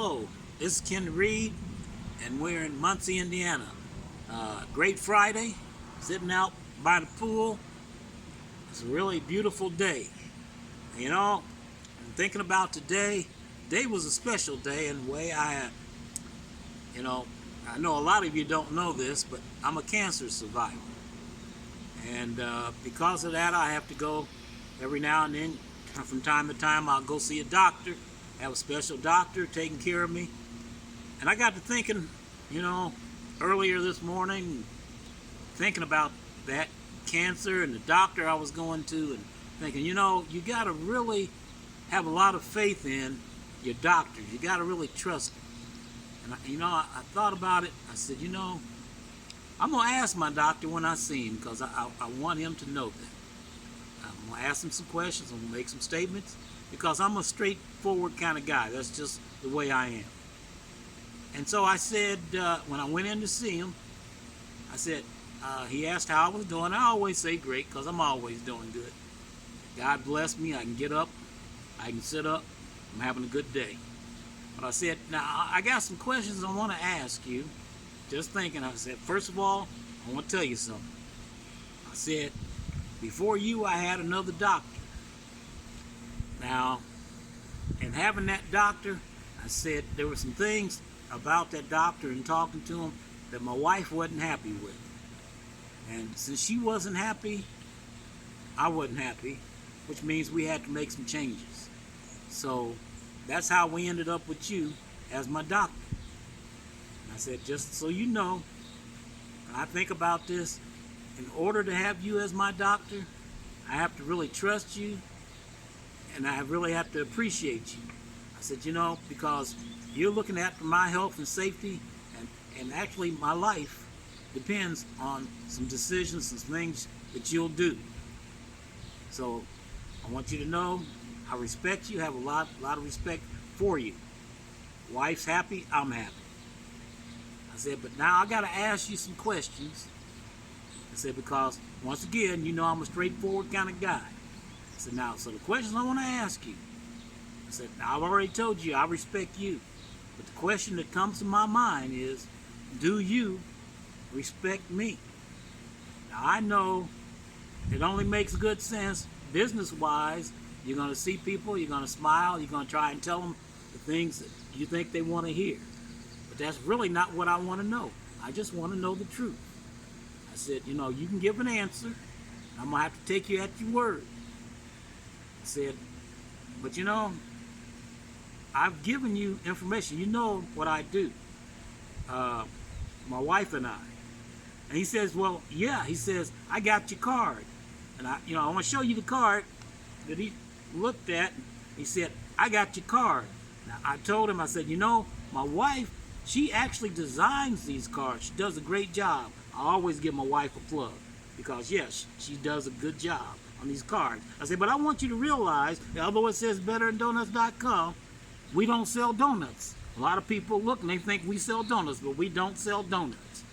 Hello, this is Ken Reed, and we're in Muncie, Indiana. Great Friday, sitting out by the pool. It's a really beautiful day. You know, I'm thinking about today. Today was a special day in a way. You know, I know a lot of you don't know this, but I'm a cancer survivor. And because of that, I have to go every now and then. From time to time, I'll go see a doctor, have a special doctor taking care of me. And I got to thinking, earlier this morning, thinking about that cancer and the doctor I was going to, and thinking, you got to really have a lot of faith in your doctors. You got to really trust them. And I thought about it. I said, I'm going to ask my doctor when I see him, because I want him to know that. I'm going to ask him some questions. I'm going to make some statements, because I'm a straightforward kind of guy. That's just the way I am. And so I said, when I went in to see him, I said, he asked how I was doing. I always say great, because I'm always doing good. God bless me. I can get up. I can sit up. I'm having a good day. But I said, now, I got some questions I want to ask you. Just thinking, I said, first of all, I want to tell you something. I said, before you, I had another doctor. Now, in having that doctor, I said there were some things about that doctor and talking to him that my wife wasn't happy with. And since she wasn't happy, I wasn't happy, which means we had to make some changes. So that's how we ended up with you as my doctor. And I said, just so you know, when I think about this, in order to have you as my doctor, I have to really trust you, and I really have to appreciate you. I said, because you're looking after my health and safety, and actually my life depends on some decisions, some things that you'll do. So I want you to know I respect you, have a lot of respect for you. Wife's happy, I'm happy. I said, but now I got to ask you some questions. I said, because once again, I'm a straightforward kind of guy. I said, now, so the questions I want to ask you, I said, now I've already told you I respect you, but the question that comes to my mind is, do you respect me? Now, I know it only makes good sense business-wise. You're going to see people, you're going to smile, you're going to try and tell them the things that you think they want to hear. But that's really not what I want to know. I just want to know the truth. I said, you can give an answer. I'm going to have to take you at your word. I said, but I've given you information. You know what I do. My wife and I. And he says, well, yeah. He says, I got your card. And I want to show you the card that he looked at. He said, I got your card. Now, I told him, I said, my wife, she actually designs these cards. She does a great job. I always give my wife a plug because, yes, she does a good job on these cards. I said, but I want you to realize that although it says betterdonuts.com, we don't sell donuts. A lot of people look and they think we sell donuts, but we don't sell donuts.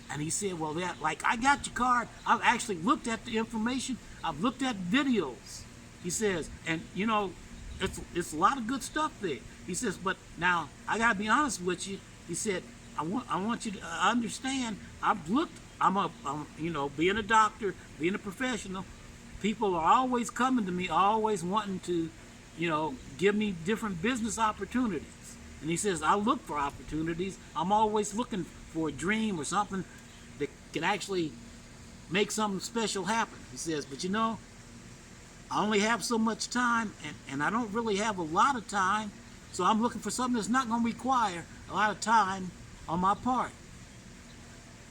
And he said, well, I got your card. I've actually looked at the information. I've looked at videos. He says, and, it's a lot of good stuff there. He says, but now, I got to be honest with you. He said, I want you to understand, I've looked, being a doctor, being a professional, people are always coming to me, always wanting to, give me different business opportunities. And he says, I look for opportunities. I'm always looking for a dream or something that can actually make something special happen. He says, but I only have so much time, and I don't really have a lot of time, so I'm looking for something that's not going to require a lot of time on my part.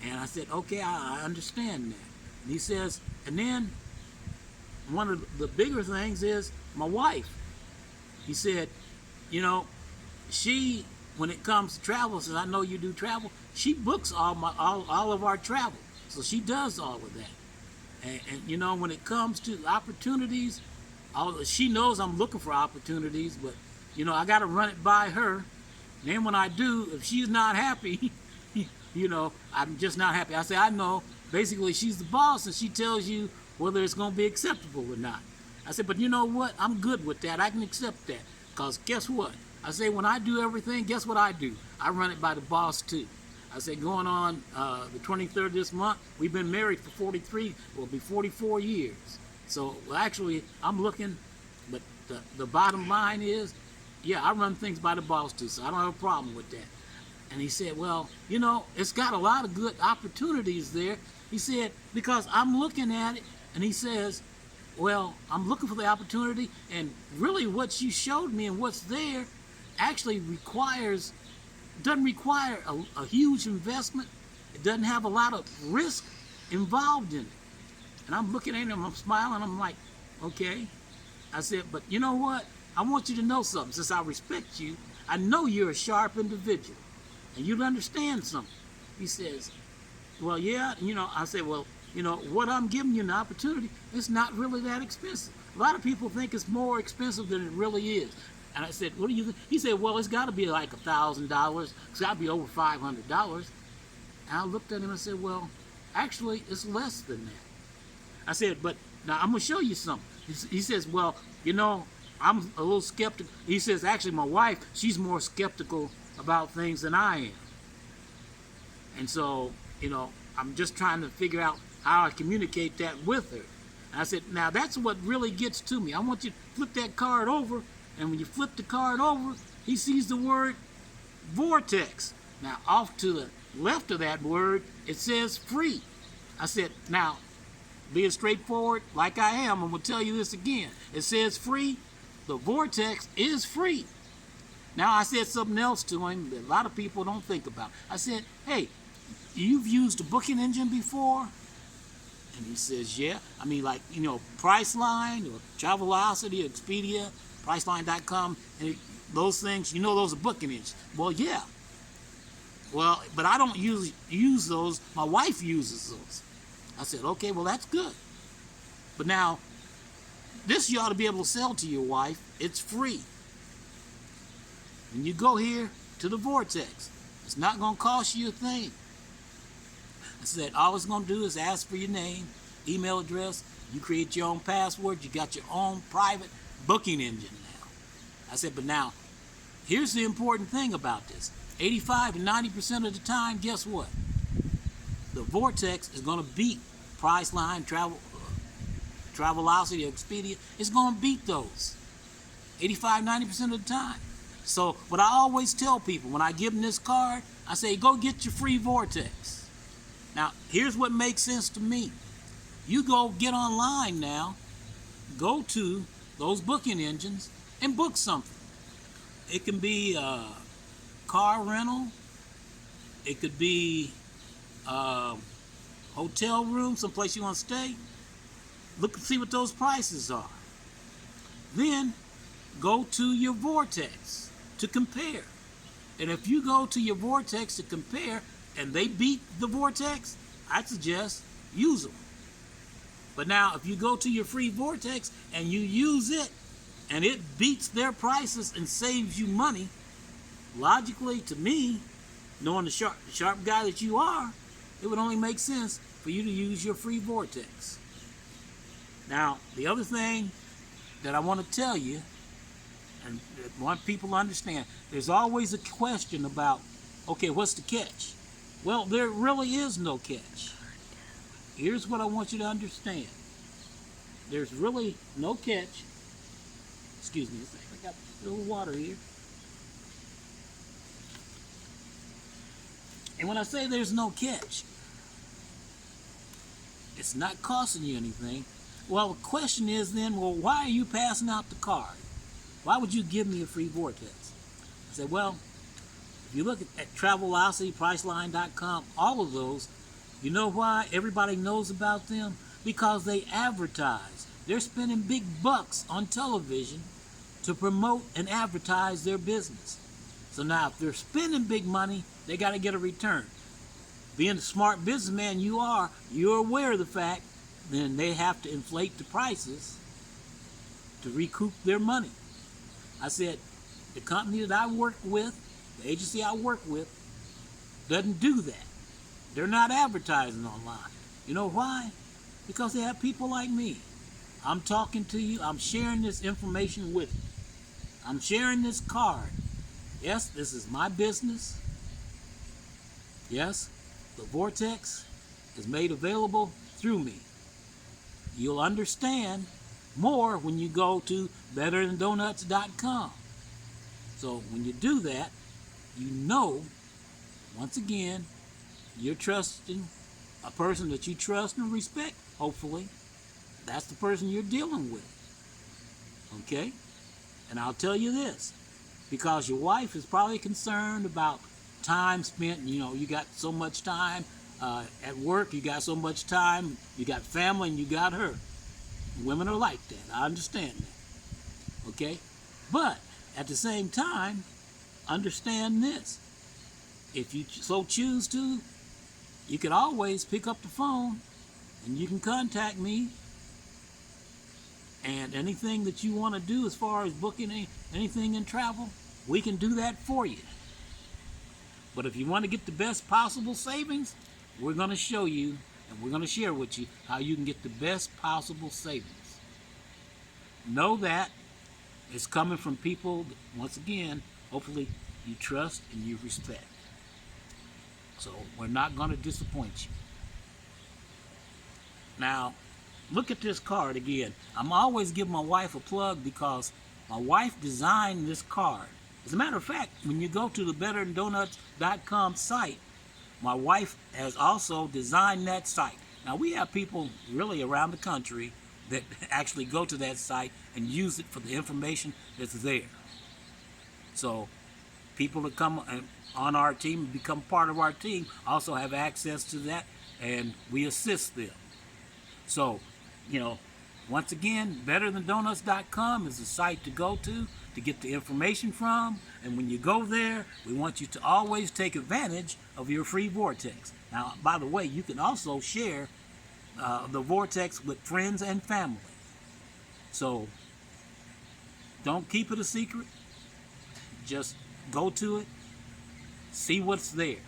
And I said, okay, I understand that. And he says, and then one of the bigger things is my wife. He said, she, when it comes to travel, since I know you do travel, she books all of our travel. So she does all of that. And when it comes to opportunities, she knows I'm looking for opportunities, but I got to run it by her. And then when I do, if she's not happy, I'm just not happy. I say, I know. Basically, she's the boss, and she tells you whether it's going to be acceptable or not. I said, but you know what? I'm good with that. I can accept that. Because guess what? I said, when I do everything, guess what I do? I run it by the boss too. I said, going on the 23rd this month, we've been married for 43, will be 44 years. So actually, I'm looking, but the bottom line is, yeah, I run things by the boss too, so I don't have a problem with that. And he said, well, you know, it's got a lot of good opportunities there. He said, because I'm looking at it, and he says, well, I'm looking for the opportunity, and really what you showed me and what's there actually doesn't require a huge investment. It doesn't have a lot of risk involved in it. And I'm looking at him, I'm smiling, I'm like, okay. I said, but you know what? I want you to know something. Since I respect you, I know you're a sharp individual, and you'll understand something. He says, well, yeah, you know, I said, well, you know, what I'm giving you an opportunity, it's not really that expensive. A lot of people think it's more expensive than it really is. And I said, what do you think? He said, well, it's got to be like $1,000. It's got to be over $500. And I looked at him and said, well, actually, it's less than that. I said, but now I'm going to show you something. He says, well, you know, I'm a little skeptical. He says, actually, my wife, she's more skeptical about things than I am. And so, you know, I'm just trying to figure out how I communicate that with her. And I said, now that's what really gets to me. I want you to flip that card over, and when you flip the card over, he sees the word Vortex. Now, off to the left of that word, it says free. I said, now, being straightforward like I am, I'm going to tell you this again. It says free. The Vortex is free. Now, I said something else to him that a lot of people don't think about. I said, hey, you've used a booking engine before? And he says, yeah. I mean, like, you know, Priceline or Travelocity or Expedia, Priceline.com, and those things, you know, those are booking engines. Well, yeah. Well, but I don't use those. My wife uses those. I said, okay, well, that's good. But now, this you ought to be able to sell to your wife. It's free. When you go here to the Vortex, it's not going to cost you a thing. I said, all it's going to do is ask for your name, email address. You create your own password. You got your own private booking engine now. I said, but now, here's the important thing about this. 85 to 90% of the time, guess what? The Vortex is going to beat Priceline, Travelocity, Expedia. It's going to beat those 85, 90% of the time. So what I always tell people when I give them this card, I say, go get your free Vortex. Now, here's what makes sense to me. You go get online now, go to those booking engines and book something. It can be a car rental. It could be hotel room, someplace you want to stay. Look and see what those prices are. Then go to your Vortex to compare. And if you go to your Vortex to compare and they beat the Vortex, I'd suggest use them. But now if you go to your free Vortex and you use it and it beats their prices and saves you money, logically to me, knowing the sharp guy that you are, it would only make sense for you to use your free Vortex. Now, the other thing that I want to tell you, and I want people to understand, there's always a question about, okay, what's the catch? Well, there really is no catch. Here's what I want you to understand. There's really no catch. Excuse me a second, I got a little water here. And when I say there's no catch, it's not costing you anything. Well, the question is then, well, why are you passing out the card? Why would you give me a free Vortex? I said, well, if you look at Travelocity, Priceline.com, all of those, you know why everybody knows about them? Because they advertise. They're spending big bucks on television to promote and advertise their business. So now, if they're spending big money, they got to get a return. Being a smart businessman you are, you're aware of the fact then they have to inflate the prices to recoup their money. I said, the company that I work with, the agency I work with, doesn't do that. They're not advertising online. You know why? Because they have people like me. I'm talking to you. I'm sharing this information with you. I'm sharing this card Yes, this is my business. Yes, the Vortex is made available through me. You'll understand more when you go to betterthandonuts.com. So when you do that, you know, once again, you're trusting a person that you trust and respect, hopefully. That's the person you're dealing with. Okay? And I'll tell you this, because your wife is probably concerned about time spent. You know, you got so much time at work, you got so much time, you got family, and you got her. Women are like that. I understand that. Okay? But at the same time, understand this. If you so choose to, you can always pick up the phone and you can contact me. And anything that you want to do as far as booking anything in travel, we can do that for you. But if you want to get the best possible savings, we're going to show you and we're going to share with you how you can get the best possible savings. Know that it's coming from people that, once again, hopefully you trust and you respect. So we're not going to disappoint you. Now, look at this card again. I'm always giving my wife a plug because my wife designed this card. As a matter of fact, when you go to the betterthandonuts.com site, my wife has also designed that site. Now, we have people really around the country that actually go to that site and use it for the information that's there. So people that come on our team and become part of our team also have access to that, and we assist them. So, you know, once again, betterthandonuts.com is the site to go to get the information from. And when you go there, we want you to always take advantage of your free Vortex. Now, by the way, you can also share the Vortex with friends and family. So don't keep it a secret. Just go to it, see what's there.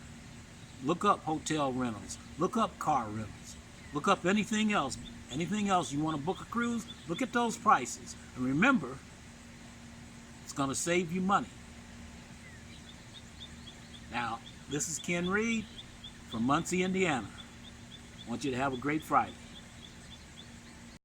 Look up hotel rentals, look up car rentals, look up anything else you want to book a cruise, look at those prices. And remember, it's going to save you money. Now, this is Ken Reed from Muncie, Indiana. I want you to have a great Friday.